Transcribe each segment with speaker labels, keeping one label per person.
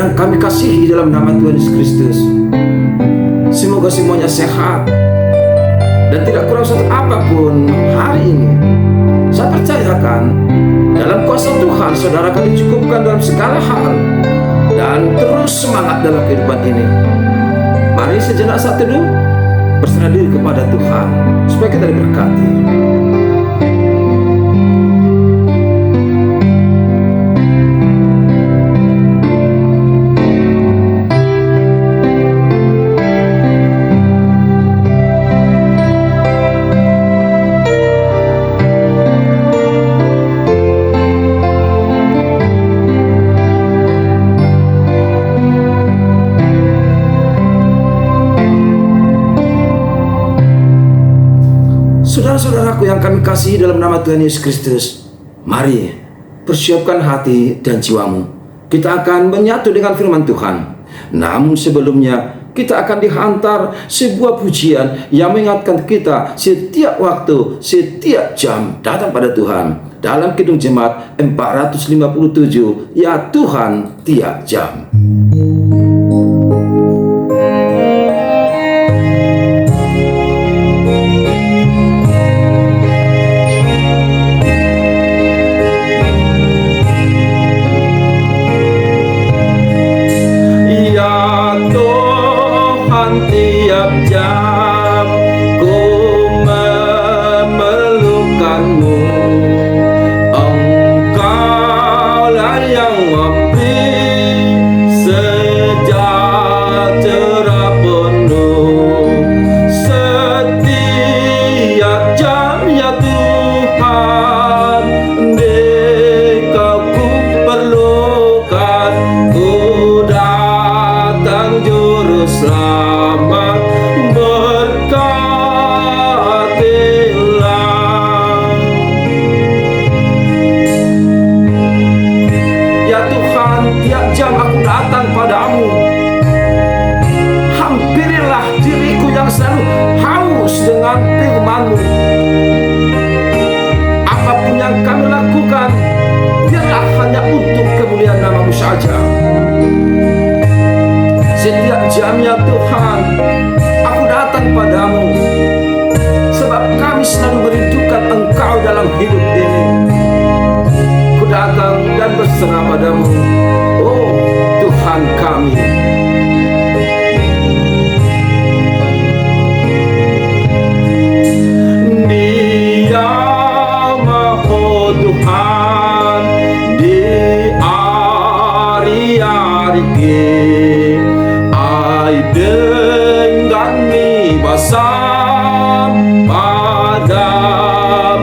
Speaker 1: yang kami kasihi dalam nama Tuhan Yesus Kristus, semoga semuanya sehat dan tidak kurang satu apapun hari ini. Saya percayakan dalam kuasa Tuhan saudara akan dicukupkan dalam segala hal dan terus semangat dalam kehidupan ini. Mari sejenak saat teduh berserah diri kepada Tuhan supaya kita diberkati. Saudara-saudaraku yang kami kasihi dalam nama Tuhan Yesus Kristus, mari persiapkan hati dan jiwamu. Kita akan menyatu dengan firman Tuhan. Namun sebelumnya kita akan dihantar sebuah pujian yang mengingatkan kita setiap waktu, setiap jam datang pada Tuhan. Dalam Kidung Jemaat 457, ya Tuhan tiap jam. Tiap jam ku memerlukanmu, Engkaulah yang memberi sejahtera penuh. Setiap jam ya Tuhan, Engkau ku perlukan, ku datang juru selamat. Tiap jam aku datang padamu. Hampirilah diriku yang selalu haus dengan firman-Mu. Apapun yang kami lakukan, biarlah hanya untuk kemuliaan nama-Mu saja. Setiap jamnya Tuhan, aku datang padamu, sebab kami selalu merindukan Engkau dalam hidup ini. Ku datang dan berserah padamu, oh Tuhan kami. Dia Maha Tuhan di hari-hari ai dengan mi basam pada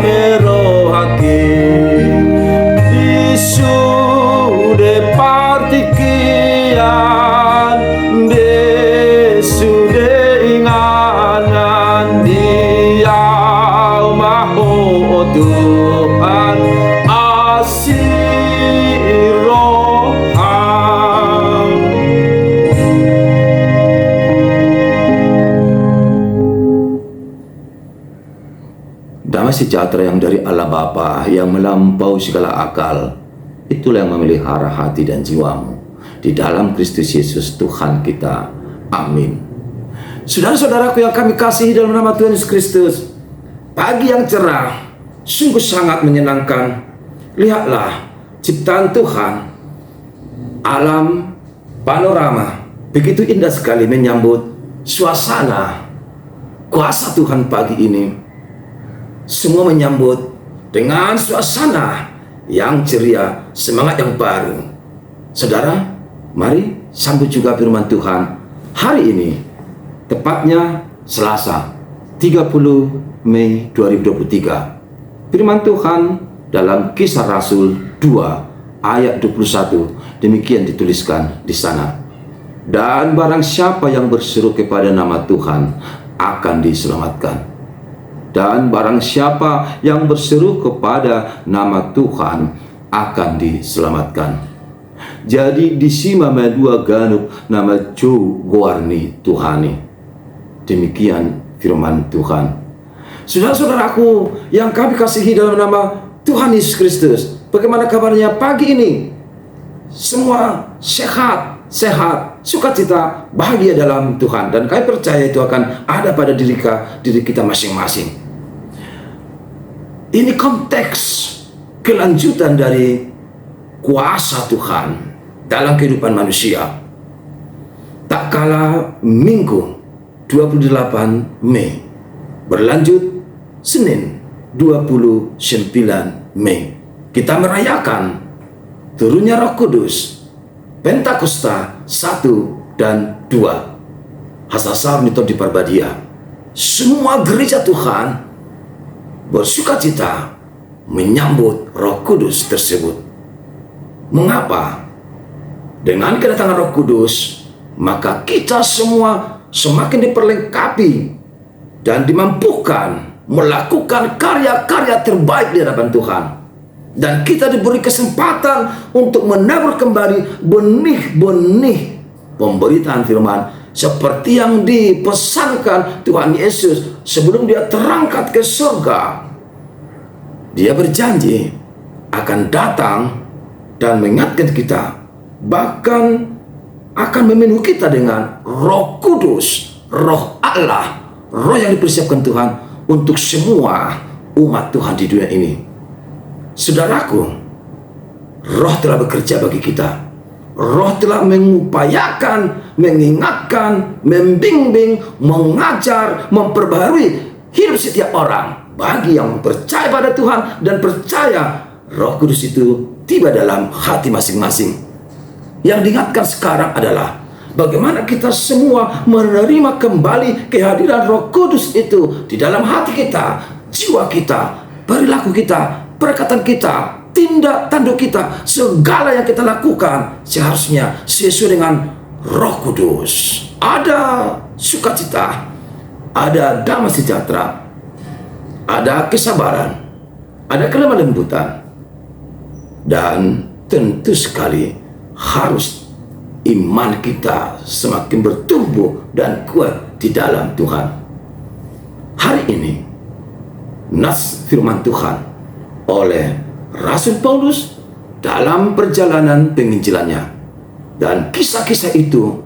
Speaker 1: merohati sude partikian de sude inganan dia Maha Tuhan asiroham. Damai sejahtera yang dari Allah Bapa yang melampaui segala akal, itulah yang memelihara hati dan jiwamu di dalam Kristus Yesus Tuhan kita. Amin. Saudara-saudaraku yang kami kasihi dalam nama Tuhan Yesus Kristus, pagi yang cerah sungguh sangat menyenangkan. Lihatlah ciptaan Tuhan, alam panorama begitu indah sekali menyambut suasana kuasa Tuhan pagi ini. Semua menyambut dengan suasana yang ceria, semangat yang baru. Saudara, mari sambut juga firman Tuhan hari ini, tepatnya Selasa 30 Mei 2023. Firman Tuhan dalam Kisah Rasul 2 ayat 21, demikian dituliskan di sana. Dan barang siapa yang berseru kepada nama Tuhan akan diselamatkan. Dan barang siapa yang berseru kepada nama Tuhan akan diselamatkan. Jadi disima dua ganuk nama Ju Goarni Tuhani. Demikian firman Tuhan. Saudara-saudaraku yang kami kasihi dalam nama Tuhan Yesus Kristus, bagaimana kabarnya pagi ini? Semua sehat, sehat, sukacita, bahagia dalam Tuhan. Dan kami percaya itu akan ada pada diri kita masing-masing. Ini konteks kelanjutan dari kuasa Tuhan dalam kehidupan manusia. Tak kala Minggu 28 Mei berlanjut Senin 29 Mei, kita merayakan turunnya Roh Kudus, Pentakosta 1 dan 2. Hasasar Nito di Parbadia. Semua gereja Tuhan bersukacita menyambut Roh Kudus tersebut. Mengapa? Dengan kedatangan Roh Kudus, maka kita semua semakin diperlengkapi dan dimampukan melakukan karya-karya terbaik di hadapan Tuhan. Dan kita diberi kesempatan untuk menabur kembali benih-benih pemberitaan firman seperti yang dipesankan Tuhan Yesus sebelum dia terangkat ke surga. Dia berjanji akan datang dan mengingatkan kita, bahkan akan memenuhi kita dengan Roh Kudus, Roh Allah, Roh yang dipersiapkan Tuhan untuk semua umat Tuhan di dunia ini. Saudaraku, Roh telah bekerja bagi kita. Roh telah mengupayakan, mengingatkan, membimbing, mengajar, memperbaharui hidup setiap orang. Bagi yang percaya pada Tuhan dan percaya Roh Kudus itu tiba dalam hati masing-masing. Yang diingatkan sekarang adalah bagaimana kita semua menerima kembali kehadiran Roh Kudus itu di dalam hati kita, jiwa kita, perilaku kita, perkataan kita, tindak tanduk kita, segala yang kita lakukan seharusnya sesuai dengan Roh Kudus. Ada sukacita, ada damai sejahtera, ada kesabaran, ada kelemah lembutan, dan tentu sekali harus iman kita semakin bertumbuh dan kuat di dalam Tuhan. Hari ini nas firman Tuhan oleh Rasul Paulus dalam perjalanan penginjilannya, dan kisah-kisah itu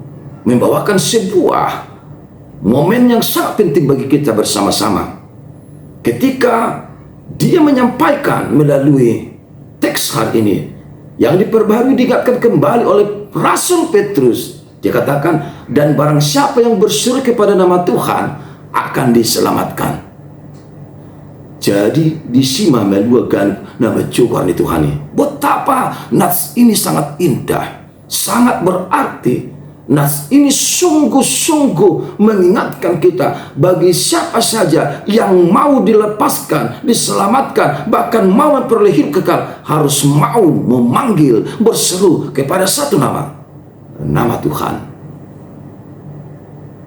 Speaker 1: membawakan sebuah momen yang sangat penting bagi kita bersama-sama. Ketika dia menyampaikan melalui teks hari ini yang diperbarui, diingatkan kembali oleh Rasul Petrus, dia katakan, dan barang siapa yang berseru kepada nama Tuhan akan diselamatkan. Jadi disima meluakan nama Tuhan itu Tuhani. Betapa nas ini sangat indah, sangat berarti. Nas ini sungguh-sungguh mengingatkan kita, bagi siapa saja yang mau dilepaskan, diselamatkan, bahkan mau memperoleh hidup kekal, harus mau memanggil, berseru kepada satu nama, nama Tuhan.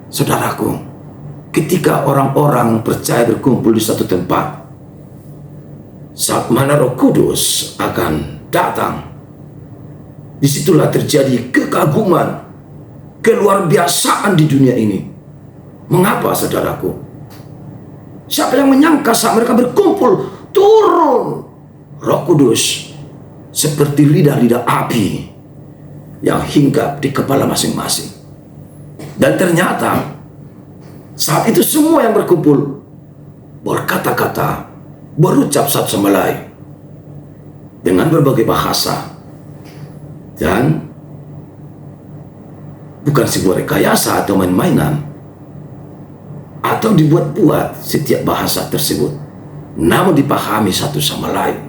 Speaker 1: Saudaraku, ketika orang-orang percaya berkumpul di satu tempat, saat mana Roh Kudus akan datang, disitulah terjadi kekaguman, keluar biasaan di dunia ini. Mengapa, saudaraku? Siapa yang menyangka saat mereka berkumpul turun Roh Kudus seperti lidah-lidah api yang hinggap di kepala masing-masing. Dan ternyata saat itu semua yang berkumpul berkata-kata, berucap satu sama lain dengan berbagai bahasa, dan bukan sebuah rekayasa atau main-mainan atau dibuat-buat setiap bahasa tersebut, namun dipahami satu sama lain.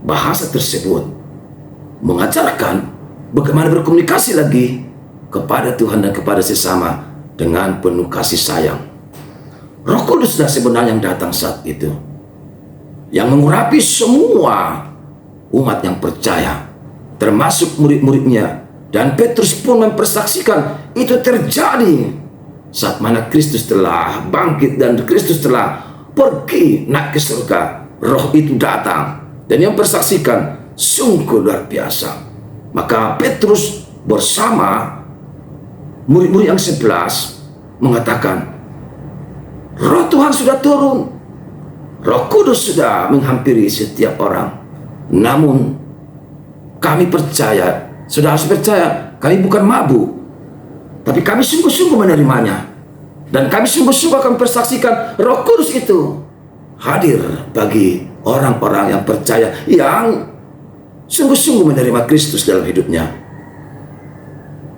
Speaker 1: Bahasa tersebut mengajarkan bagaimana berkomunikasi lagi kepada Tuhan dan kepada sesama dengan penuh kasih sayang. Roh Kuduslah sebenarnya yang datang saat itu, yang mengurapi semua umat yang percaya, termasuk murid-muridnya. Dan Petrus pun mempersaksikan itu terjadi saat mana Kristus telah bangkit dan Kristus telah pergi naik ke surga. Roh itu datang dan yang mempersaksikan sungguh luar biasa. Maka Petrus bersama murid-murid yang 11 mengatakan, Roh Tuhan sudah turun, Roh Kudus sudah menghampiri setiap orang. Namun kami percaya, sudah harus percaya, kami bukan mabuk, tapi kami sungguh-sungguh menerimanya. Dan kami sungguh-sungguh akan persaksikan Roh Kudus itu hadir bagi orang-orang yang percaya, yang sungguh-sungguh menerima Kristus dalam hidupnya.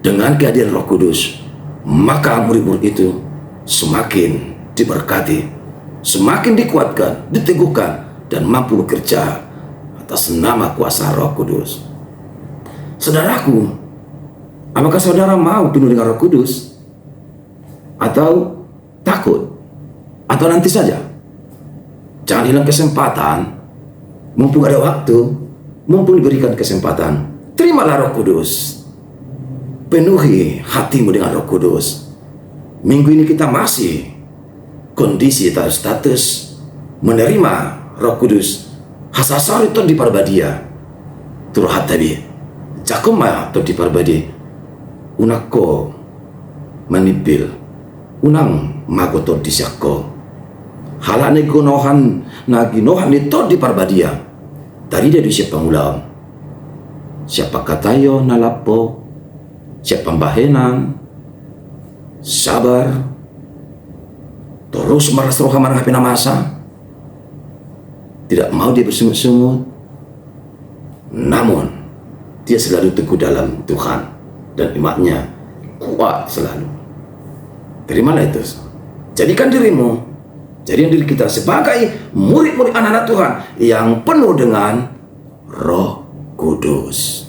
Speaker 1: Dengan kehadiran Roh Kudus, maka murid-murid itu semakin diberkati, semakin dikuatkan, diteguhkan, dan mampu bekerja atas nama kuasa Roh Kudus. Saudaraku, apakah saudara mau penuh dengan Roh Kudus? Atau takut? Atau nanti saja? Jangan hilang kesempatan, mumpung ada waktu, mumpung diberikan kesempatan. Terimalah Roh Kudus, penuhi hatimu dengan Roh Kudus. Minggu ini kita masih kondisi atau status menerima Roh Kudus. Hasasari itu di parbadia turhat tabi jakoma to di parbadi unako manipil unang magoto di syakko halane gunohan na ginohan itu di parbadia tadi dia di siapa ngulang siapa katayo nalapo siapa pembahenan sabar terus maras roha marang hapi namasa tidak mau dia bersungut-sungut, namun dia selalu teguh dalam Tuhan dan imannya kuat selalu. Terimalah itu. Jadikan dirimu, jadikan diri kita sebagai murid-murid anak-anak Tuhan yang penuh dengan Roh Kudus.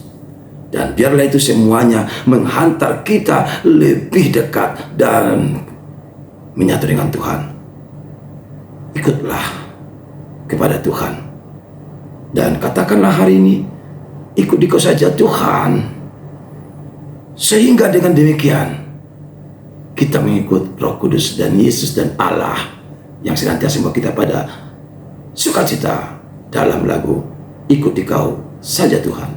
Speaker 1: Dan biarlah itu semuanya menghantar kita lebih dekat dan menyatu dengan Tuhan. Ikutlah kepada Tuhan dan katakanlah hari ini, ikut Diko saja Tuhan, sehingga dengan demikian kita mengikut Roh Kudus dan Yesus dan Allah yang senantiasa membawa kita pada sukacita dalam lagu Ikut Dikau saja Tuhan.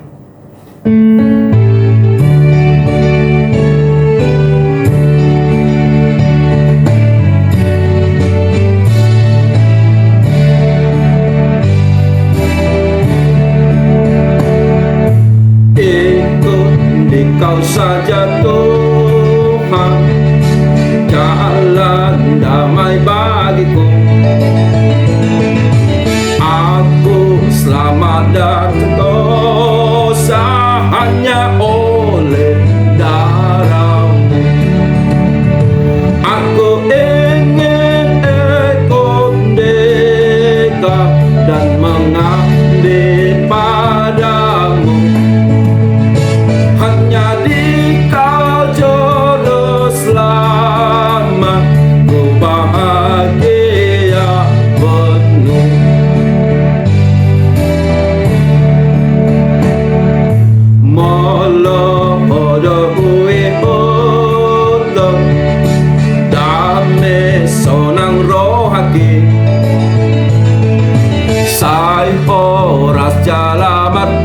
Speaker 2: Kau saja Tuhan, jalan damai bagiku. Aku selamat dan sentosa hanya oleh darah-Mu. Aku ingin ikut dekat dan mengabdi padamu. Hanya di Kau juru selamat, ku bahagia penuh. Molohodohui utuh, damai sonang rohaki. Sai horas jalamat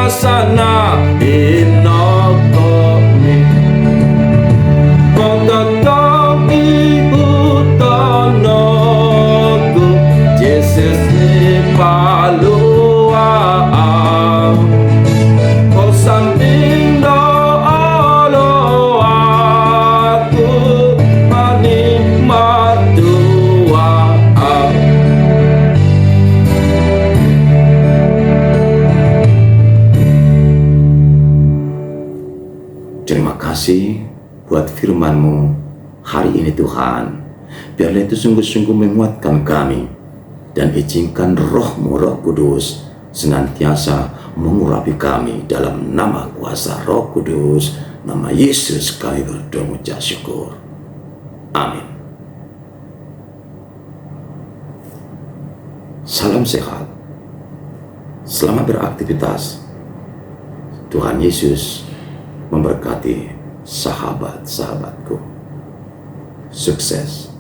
Speaker 2: sana inokomi Kototong iutonoku Jesus ni paluaan Ko samping doolo aku manikmat Tuhan.
Speaker 1: Terima kasih buat firman-Mu hari ini Tuhan. Biarlah itu sungguh-sungguh menguatkan kami. Dan izinkan Roh-Mu, Roh Kudus, senantiasa mengurapi kami dalam nama kuasa Roh Kudus. Nama Yesus kami berdoa mengucap syukur. Amin. Salam sehat. Selamat beraktivitas. Tuhan Yesus memberkati sahabat-sahabatku. Sukses.